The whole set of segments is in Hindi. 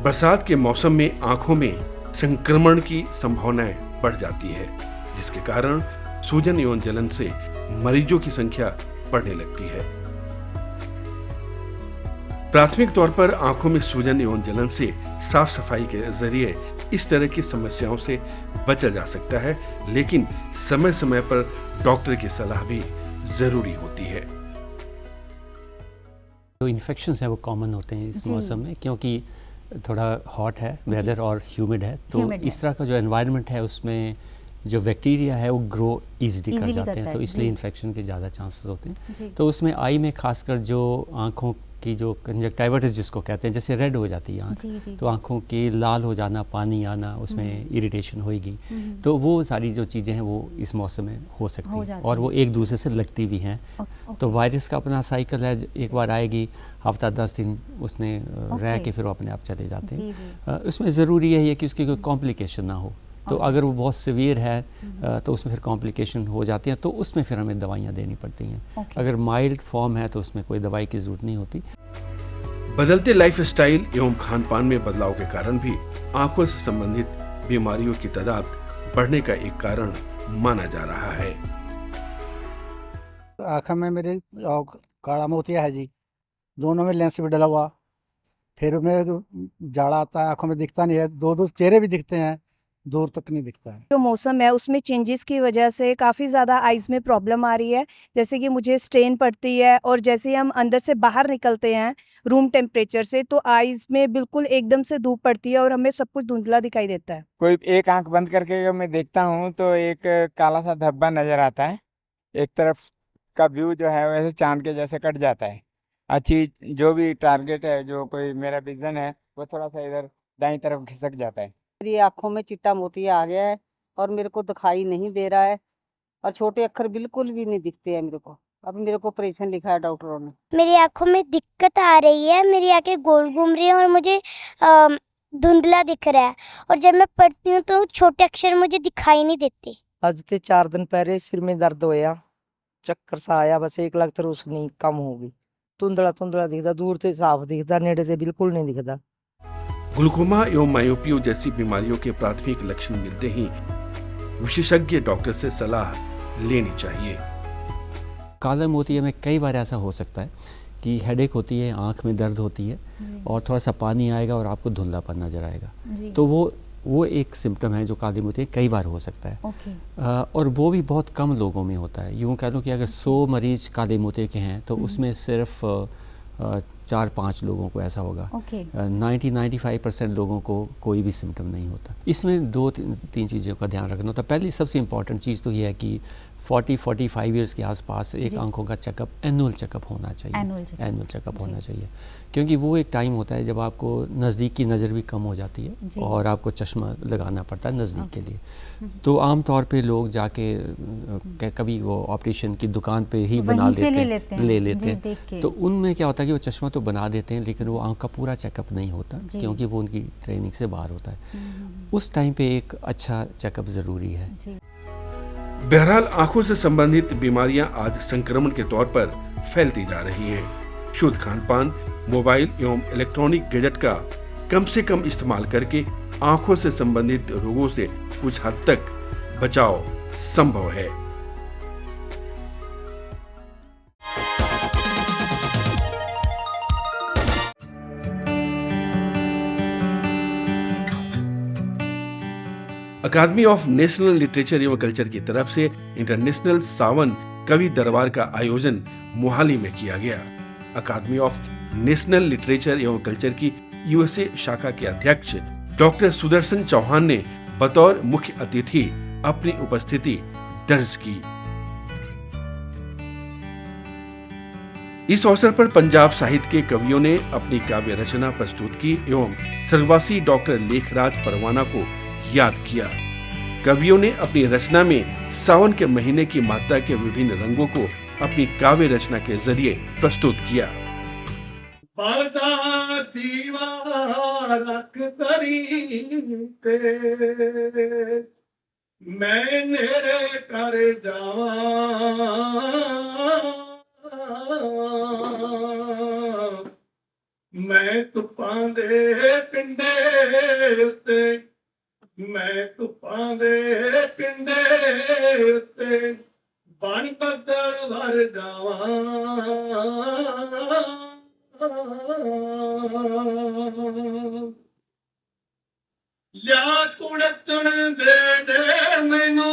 बरसात के मौसम में आंखों में संक्रमण की संभावनाएं बढ़ जाती है, जिसके कारण सूजन एवं जलन से मरीजों की संख्या बढ़ने लगती है। प्राथमिक तौर पर आंखों में सूजन एवं जलन से साफ सफाई के जरिए इस तरह की समस्याओं से बचा जा सकता है, लेकिन समय समय पर डॉक्टर की सलाह भी जरूरी होती है। जो इन्फेक्शंस है वो कॉमन होते हैं इस मौसम में, क्योंकि थोड़ा हॉट है वेदर और ह्यूमिड है, तो इस तरह का जो एनवायरनमेंट है उसमें जो बैक्टीरिया है वो ग्रो इजीली कर जाते हैं, तो इसलिए इन्फेक्शन के ज़्यादा चांसेस होते हैं। तो उसमें आई में खासकर जो आँखों की जो कंजक्टिविटिस जिसको कहते हैं, जैसे रेड हो जाती है आँख, तो आँखों की लाल हो जाना, पानी आना, उसमें इरिटेशन होएगी, तो वो सारी जो चीज़ें हैं वो इस मौसम में हो सकती हैं और वो एक दूसरे से लगती भी हैं। तो वायरस का अपना साइकिल है, एक बार आएगी, हफ्ता 10 दिन उसने रह के फिर वो अपने आप चले जाते हैं। उसमें ज़रूरी यही है कि उसकी कोई कॉम्प्लिकेशन ना हो, तो अगर वो बहुत सीवियर है तो उसमें फिर कॉम्प्लिकेशन हो जाती हैं, तो उसमें फिर हमें दवाइयाँ देनी पड़ती हैं। अगर माइल्ड फॉर्म है तो उसमें कोई दवाई की ज़रूरत नहीं होती। बदलते लाइफस्टाइल एवं खान पान में बदलाव के कारण भी आंखों से संबंधित बीमारियों की तादाद बढ़ने का एक कारण माना जा रहा है। आँखों में मेरे काला मोतिया है जी, दोनों में लेंस भी डला हुआ, फिर में जाड़ा आता है, आँखों में दिखता नहीं है, दो चेहरे भी दिखते हैं, दूर तक नहीं दिखता है। जो मौसम है उसमें चेंजेस की वजह से काफ़ी ज़्यादा आइज़ में प्रॉब्लम आ रही है, जैसे कि मुझे स्ट्रेन पड़ती है, और जैसे ही हम अंदर से बाहर निकलते हैं रूम टेम्परेचर से, तो आइज़ में बिल्कुल एकदम से धूप पड़ती है और हमें सब कुछ धुंधला दिखाई देता है। कोई एक आंख बंद करके अगर मैं देखता हूँ तो एक काला सा धब्बा नजर आता है, एक तरफ का व्यू जो है वैसे चांद के जैसे कट जाता है। अच्छी जो भी टारगेट है, जो कोई मेरा विजन है, वो थोड़ा सा इधर दाईं तरफ खिसक जाता है। मेरी आंखों में चिट्टा मोतिया आ गया है और मेरे को दिखाई नहीं दे रहा है, और छोटे अक्षर बिल्कुल भी नहीं दिखते हैं मेरे को। अब मेरे को ऑपरेशन लिखा है डॉक्टरों ने। मेरी आंखों में दिक्कत आ रही है, मेरी आंखें गोल घूम रही हैं और मुझे धुंधला दिख रहा है, और जब मैं पढ़ती हूँ तो छोटे अक्षर मुझे दिखाई नहीं देते। आज से 4 दिन पहले सिर में दर्द होया, चक्कर सा आया, बस 1 लाख तो उसकी कम होगी। धुंधला दिखता, दूर से साफ दिखता, नेड़े से बिल्कुल नहीं दिखता। ग्लूकोमा एवं मायोपियो जैसी बीमारियों के प्राथमिक लक्षण मिलते ही विशेषज्ञ डॉक्टर से सलाह लेनी चाहिए। काला मोतिया में कई बार ऐसा हो सकता है कि हेडेक होती है, आंख में दर्द होती है और थोड़ा सा पानी आएगा और आपको धुंधलापन नजर आएगा, तो वो एक सिम्टम है जो काले मोतिया कई बार हो सकता है। और वो भी बहुत कम लोगों में होता है। यूँ कह लो कि अगर 100 मरीज काले मोतिया के हैं तो उसमें सिर्फ 4-5 लोगों को ऐसा होगा। 90-95% लोगों को कोई भी सिम्टम नहीं होता। इसमें 2-3 चीज़ों का ध्यान रखना होता है। पहली सबसे इम्पॉर्टेंट चीज़ तो ये है कि 40-45 ईयर्स के आसपास एक आंखों का चेकअप, एनुअल चेकअप होना चाहिए। एनुअल चेकअप होना चाहिए, क्योंकि वो एक टाइम होता है जब आपको नज़दीक की नज़र भी कम हो जाती है और आपको चश्मा लगाना पड़ता है नज़दीक के लिए। तो आम तौर पे लोग जाके कभी वो ऑपरेशन की दुकान पे ही बना ले लेते हैं, तो उनमें क्या होता है कि वो चश्मा तो बना देते हैं, लेकिन वो आंख का पूरा चेकअप नहीं होता, क्योंकि वो उनकी ट्रेनिंग से बाहर होता है। उस टाइम पे एक अच्छा चेकअप ज़रूरी है। बहरहाल आंखों से संबंधित बीमारियां आज संक्रमण के तौर पर फैलती जा रही हैं। शुद्ध खानपान, मोबाइल एवं इलेक्ट्रॉनिक गैजेट का कम से कम इस्तेमाल करके आंखों से संबंधित रोगों से कुछ हद तक बचाव संभव है। अकादमी ऑफ नेशनल लिटरेचर एवं कल्चर की तरफ से इंटरनेशनल सावन कवि दरबार का आयोजन मोहाली में किया गया। अकादमी ऑफ नेशनल लिटरेचर एवं कल्चर की यूएसए शाखा के अध्यक्ष डॉक्टर सुदर्शन चौहान ने बतौर मुख्य अतिथि अपनी उपस्थिति दर्ज की। इस अवसर पर पंजाब साहित्य के कवियों ने अपनी काव्य रचना प्रस्तुत की एवं स्वर्गवासी डॉक्टर लेखराज परवाना को याद किया। कवियों ने अपनी रचना में सावन के महीने की मात्रा के विभिन्न रंगों को अपनी काव्य रचना के जरिए प्रस्तुत किया। मैं नेरे कर जावा ਮੈਂ ਧੁੱਪਾਂ ਦੇ ਪਿੰਡੇ ਉੱਤੇ ਮੈਂ ਧੁੱਪਾਂ ਦੇ ਪਿੰਡੇ ਉੱਤੇ ਬਣ ਬੱਦਲ ਵਰ ਜਾਵਾਂ ਲਿਆ ਕੁੜਤਣ ਦੇ ਮੈਨੂੰ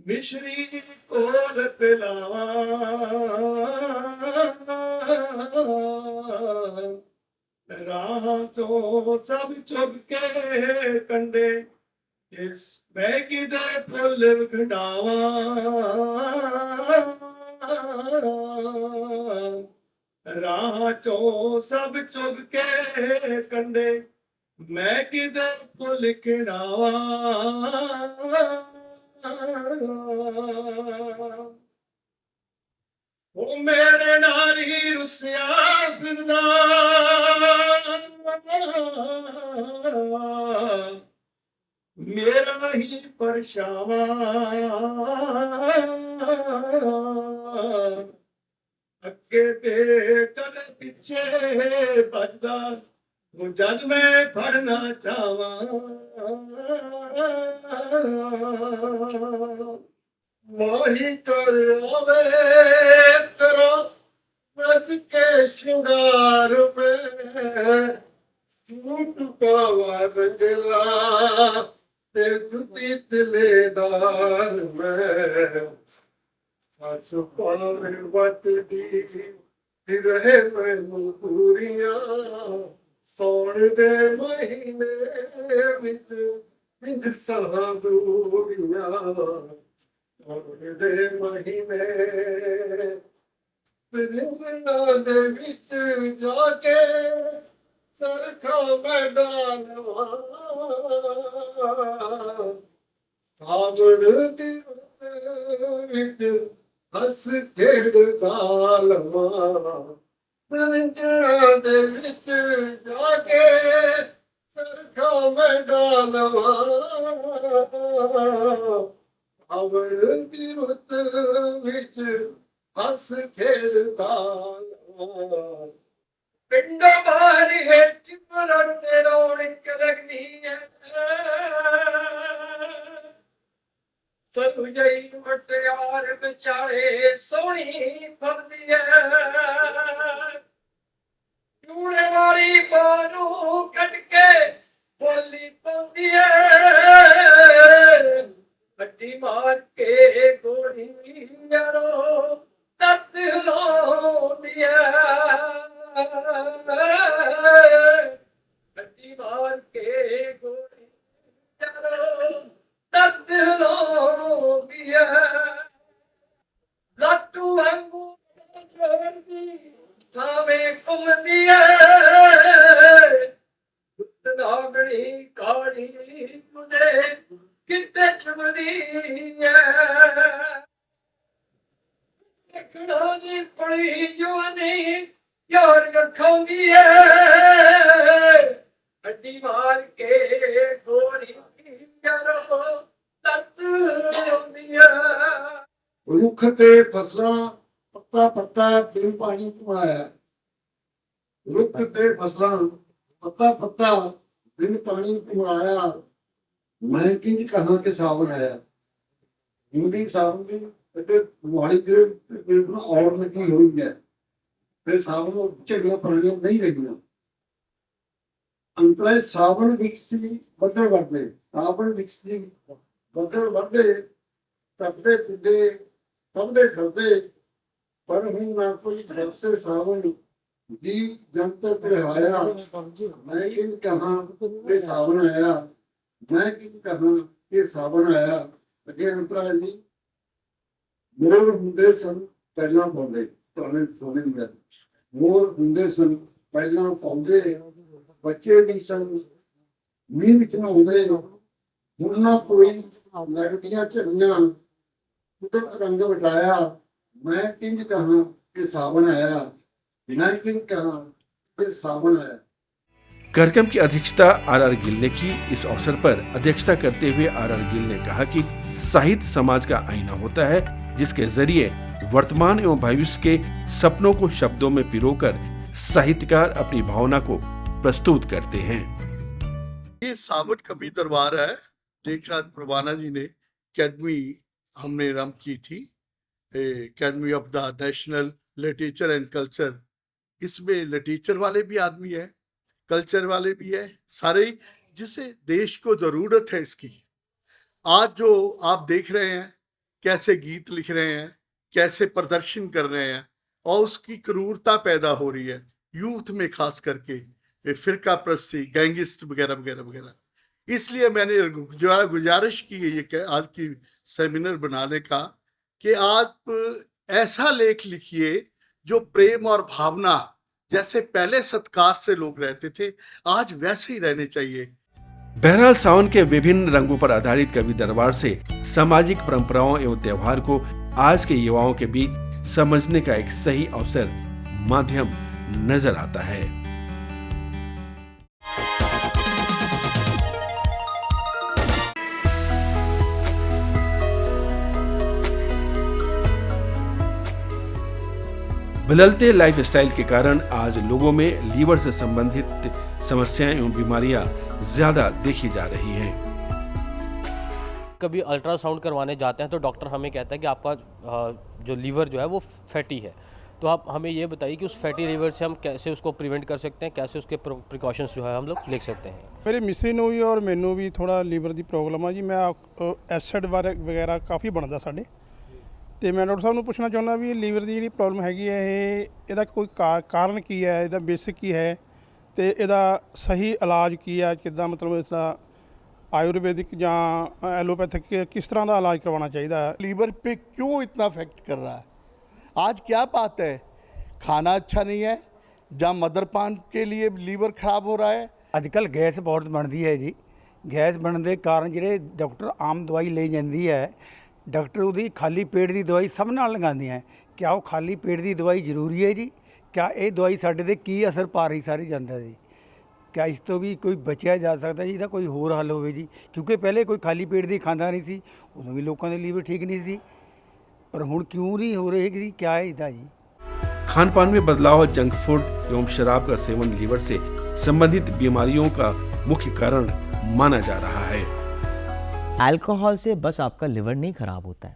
ਮਿਸ਼ਰੀ ਕੋਲ ਪਿਲਾਵਾਂ ਰਾਹਾਂ ਤੋਂ ਸਭ ਚੁੱਕ ਕੇ ਕੰਡੇ ਇਸ ਮੈਂ ਕਿਦੇ ਫੁੱਲ ਖਿੰਡਾਵਾਂ ਰਾਹ ਚੋਂ ਸਭ ਚੁੱਕ ਕੇ ਕੰਡੇ ਮੈਂ ਕਿਦੇ ਫੁੱਲ ਖਿੰਡਾਵਾਂ ਉਹ ਮੇਰੇ ਨਾਲ ਹੀ ਰੁੱਸਿਆ ਫਿਰਦਾ ਮੇਰਾ ਹੀ ਪਰਛਾਵਾਂ ਅੱਗੇ ਤੇ ਕਦੇ ਪਿੱਛੇ ਭੱਜਦਾ ਉਹ ਜਦ ਮੈਂ ਫੜਨਾ ਚਾਹਾਂ ਮਾਹੀ ਕਰ ਆਵੇ ਤੇਰਾ ਰਜ ਕੇ ਸ਼ਿੰਗਾਰ ਮੈਂ ਸੂਟ ਪਾਵਾ ਰੰਗਲਾ ਤੇ ਜੁੱਤੀ ਤਿਲੇਦਾਰ ਮੈਂ ਸੱਸ ਪਾਵੇ ਵੱਟਦੀ ਰਹੇ ਮੈਨੂੰ ਪੂਰੀਆਂ ਸੌਣ ਦੇ ਮਹੀਨੇ ਵਿੱਚ ਇੰਜ ਸਾਹੂਰੀਆਂ ਸੌਣ ਦੇ ਮਹੀਨੇ ਪਿੰਡਾਂ ਦੇ ਵਿੱਚ ਜਾ ਕੇ ਚਰਖਾ ਮੈਂ ਡਾਲਵਾਂ ਸਾਵਣ ਦੀ ਵਿੱਚ ਹੱਸ ਖੇਡਦਾ ਲਵਾਂ ਪਿੰਡਾਂ ਦੇ ਵਿੱਚ ਜਾ ਕੇ ਚਰਖਾ ਮੈਂ ਡਾਲਵਾਂ ਸਾਵਣ ਦੀ ਰੁੱਤ ਵਿੱਚ ਹੱਸ ਖੇਡਦਾ ਲਵਾਂ ਪਿੰਡਾਂ ਬਾਹਰ ਹੇਠ ਮਰਨ ਤੇ ਰੌਣਕ ਲੱਗਦੀ ਹੈ ਸਤੂ ਜਈ ਮਟਿਆਰ ਵਿਚਾਰੇ ਸੋਹਣੀ ਫਰਦੀ ਹੈ ਚੂੜੇ ਵਾਲੀ ਬਾਨੂੰ ਕੱਢ ਕੇ ਬੋਲੀ ਪਾਉਂਦੀ ਹੈ ਹੱਡੀ ਮਾਰ ਕੇ ਗੋਲੀ ਯਾਰੋ ਤੱਤ ਲਾਉਂਦੀ ਹੈ ਹੱਡੀ ਮਾਰ ਕੇ ਗੋਲੀ ਯਾਰੋ ਤੱਤ ਲਾਉਂਦੀ ਹੈ ਲੱਟੂ ਵਾਂਗੂ ਚੜਦੀ ਥਾਵੇਂ ਘੁੰਮਦੀ ਹੈ ਨਾਗਣੀ ਕਾਲੀ ਮੁਝੇ ਕਿਤੇ ਚੁੰਮਦੀ ਹੈ ਦੇਖਣਾ ਜੀ ਪੜੀ ਜਵਾਨੀ ਯਾਰ ਰੱਖਾਂਗੀ ਹੈ ਹੱਡੀ ਮਾਰ ਕੇ ਗੋਲੀ ਯਾਰੋ ਤੱਤ ਲਾਉਂਦੀ ਹੈ ਰੁੱਖ ਤੇ ਫਸਲਾਂ ਪੱਤਾ ਪੱਤਾ ਬਿਨ ਪਾਣੀ ਘੁਮਾਇਆ ਰੁੱਖ ਤੇ ਫਸਲਾਂ ਪੱਤਾ ਪੱਤਾ ਬਿਨ ਪਾਣੀ ਘੁਮਾਇਆ ਮੈਂ ਕਿੰਜ ਕਹਾਂ ਕਿ ਸਾਵਣ ਆਇਆ ਹਿੰਦੀ ਸਾਵਣ ਦੀ ਤੇ ਵਾਲੀ ਦੇ ਬਿਲਕੁਲ ਔਰ ਲੱਗੀ ਹੋਈ ਹੈ ਫਿਰ ਸਾਵਣ ਨੂੰ ਝਗੜਾ ਪਾਣੀ ਨਹੀਂ ਲੱਗਣਾ ਅੰਤਰੇ ਸਾਵਣ ਵਿੱਚ ਸੀ ਬੱਦਲ ਵਰਦੇ ਸਾਵਣ ਵਿੱਚ ਸੀ ਬੱਦਲ ਵਰਦੇ ਤਪਦੇ ਪਿੱਦੇ ਸਭਦੇ ਖੜਦੇ ਪਰ ਹੁਣ ਨਾ ਕੋਈ ਭਰਸੇ ਸਾਵਣ ਜੀ ਜੰਤਰ ਤੇ ਆਇਆ ਮੈਂ ਕਿੰਜ ਕਹਾਂ ਕਿ ਸਾਵਣ ਆਇਆ ਮੈਂ ਕਿੰਜ ਕਹਾਂ ਕਿ ਸਾਵਣ ਆਇਆ ਅੱਗੇ ਅੰਤਰਾ ਜੀ ਮੋਰ ਹੁੰਦੇ ਸਨ ਪਹਿਲਾਂ ਪਾਉਂਦੇ ਤੁਹਾਨੂੰ ਸੋਨੇ ਨੂੰ ਮੋਰ ਹੁੰਦੇ ਸਨ ਪਹਿਲਾਂ ਪਾਉਂਦੇ ਬੱਚੇ ਵੀ ਸਨ ਮੀਂਹ ਵਿੱਚ ਨਹਾਉਂਦੇ ਹੁਣ ਨਾ ਕੋਈ ਲੜਕੀਆਂ ਝੜੀਆਂ ਕੁਦਰਤ ਰੰਗ ਵਟਾਇਆ मैं किंज कहा कि सावन आया मैं किंज कहा कि सावन आया। कार्यक्रम की अध्यक्षता आर.आर. गिल ने की। इस अवसर पर अध्यक्षता करते हुए आर.आर. गिल ने कहा कि साहित्य समाज का आईना होता है, जिसके जरिए वर्तमान एवं भविष्य के सपनों को शब्दों में पिरोकर साहित्यकार अपनी भावना को प्रस्तुत करते हैं। ये सावन कवि दरबार है, लेखराज प्रवाना जी ने अकेडमी हमने रन की थी, academy of the national literature and culture. इसमें लिटरेचर वाले भी आदमी है, कल्चर वाले भी है, सारे, जिसे देश को जरूरत है इसकी। आज जो आप देख रहे हैं कैसे गीत लिख रहे हैं, कैसे प्रदर्शन कर रहे हैं, और उसकी क्रूरता पैदा हो रही है यूथ में, खास करके फिरका प्रस्ती, गैंगिस्ट वगैरह वगैरह वगैरह। इसलिए मैंने गुजारिश की है ये आज की सेमिनार बनाने का कि आप ऐसा लेख लिखिए जो प्रेम और भावना, जैसे पहले सत्कार से लोग रहते थे, आज वैसे ही रहने चाहिए। बहरहाल सावन के विभिन्न रंगों पर आधारित कवि दरबार से सामाजिक परंपराओं एवं त्योहार को आज के युवाओं के बीच समझने का एक सही अवसर, माध्यम नजर आता है। बदलते लाइफस्टाइल के कारण आज लोगों में लीवर से संबंधित समस्याएं एवं बीमारियां ज्यादा देखी जा रही हैं। कभी अल्ट्रासाउंड करवाने जाते हैं तो डॉक्टर हमें कहता है कि आपका जो लीवर जो है वो फैटी है। तो आप हमें ये बताइए कि उस फैटी लीवर से हम कैसे उसको प्रिवेंट कर सकते हैं, कैसे उसके प्रिकॉशंस जो है हम लोग ले सकते हैं। मेरे मिस्री ਨੂੰ ਵੀ और ਮੈਨੂੰ ਵੀ ਥੋੜਾ ਲੀਵਰ ਦੀ ਪ੍ਰੋਬਲਮ ਆ ਜੀ। ਮੈਂ ਐਸਿਡ ਵਗੈਰਾ ਕਾਫੀ ਬਣਦਾ ਸਾਡੇ, ਤੇ ਮੈਂ ਡਾਕਟਰ ਸਾਹਿਬ ਨੂੰ ਪੁੱਛਣਾ ਚਾਹੁੰਦਾ ਵੀ ਲੀਵਰ ਦੀ ਜਿਹੜੀ ਪ੍ਰੋਬਲਮ ਹੈਗੀ ਹੈ ਇਹਦਾ ਕੋਈ ਕਾਰਨ ਕੀ ਹੈ, ਇਹਦਾ ਬੇਸਿਕ ਕੀ ਹੈ, ਤੇ ਇਹਦਾ ਸਹੀ ਇਲਾਜ ਕੀ ਹੈ, ਕਿੱਦਾਂ ਮਤਲਬ ਇਸ ਦਾ आयुर्वेदिक या एलोपैथिक किस तरह का इलाज करवाना चाहिए। लीवर पे क्यों इतना इफेक्ट कर रहा है? आज क्या बात है, खाना अच्छा नहीं है या मदरपान के लिए लीवर खराब हो रहा है? अजकल गैस बहुत बनती है जी। गैस बनने के कारण ਜਿਹੜੇ डॉक्टर आम दवाई ले ਜਾਂਦੀ है, डॉक्टर ਉਹਦੀ खाली पेट की दवाई सब नाल लगाते हैं। क्या वो खाली पेट की दवाई जरूरी है जी? क्या ये दवाई साढ़े ते की असर पा रही सारी जनता दी? क्या इस तो भी कोई बचिया जा सकता जी? ਇਹਦਾ ਕੋਈ ਹੋਰ ਹੱਲ ਹੋਵੇ ਜੀ, ਕਿਉਂਕਿ ਪਹਿਲੇ ਕੋਈ ਖਾਲੀ ਪੇਟ ਦੀ ਖਾਂਦਾ ਨਹੀਂ ਸੀ, ਉਦੋਂ ਵੀ ਲੋਕਾਂ ਦੇ ਲੀਵਰ ਠੀਕ नहीं ਸੀ, पर ਹੁਣ क्यों नहीं हो रही जी? क्या है इसका जी? खान पान में बदलाव, जंक फूड एवं शराब का सेवन लीवर से संबंधित बीमारियों का मुख्य कारण माना जा रहा है। अल्कोहल से बस आपका लिवर नहीं खराब होता है,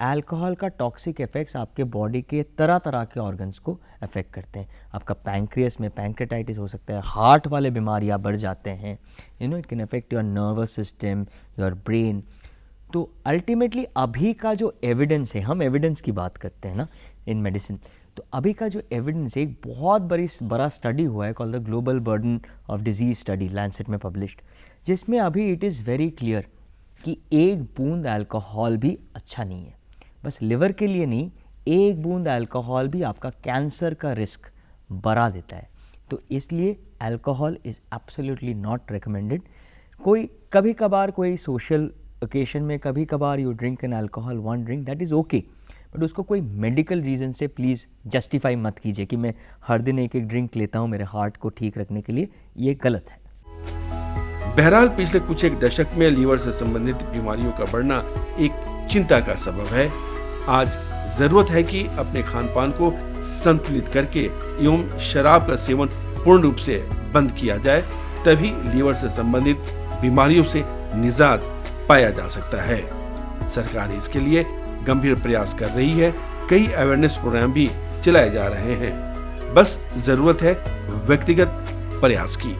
अल्कोहल का टॉक्सिक इफेक्ट्स आपके बॉडी के तरह तरह के ऑर्गन्स को अफेक्ट करते हैं। आपका पैंक्रियास में पैंक्रेटाइटिस हो सकता है, हार्ट वाले बीमारियां बढ़ जाते हैं, it can affect your nervous system, your brain. तो अल्टीमेटली अभी का जो एविडेंस है, हम एविडेंस की बात करते हैं ना इन मेडिसिन, तो अभी का जो एविडेंस है, एक बहुत बड़ा स्टडी हुआ है called the global burden of disease study, Lancet में पब्लिश्ड, जिसमें अभी इट इज़ वेरी क्लियर कि एक बूंद अल्कोहल भी अच्छा नहीं है। बस लिवर के लिए नहीं, एक बूंद अल्कोहल भी आपका कैंसर का रिस्क बढ़ा देता है। तो इसलिए alcohol is absolutely not recommended. कोई कभी कभार कोई सोशल ओकेशन में कभी कभार you drink an alcohol, one drink, that is okay, but उसको कोई मेडिकल रीज़न से प्लीज़ जस्टिफाई मत कीजिए कि मैं हर दिन एक एक ड्रिंक लेता हूँ मेरे हार्ट को ठीक रखने के लिए, ये गलत है। बहरहाल पिछले कुछ एक दशक में लीवर से संबंधित बीमारियों का बढ़ना एक चिंता का सबब है। आज जरूरत है कि अपने खान पान को संतुलित करके एवं शराब का सेवन पूर्ण रूप से बंद किया जाए, तभी लीवर से संबंधित बीमारियों से निजात पाया जा सकता है। सरकार इसके लिए गंभीर प्रयास कर रही है, कई अवेयरनेस प्रोग्राम भी चलाए जा रहे हैं। बस जरूरत है व्यक्तिगत प्रयास की।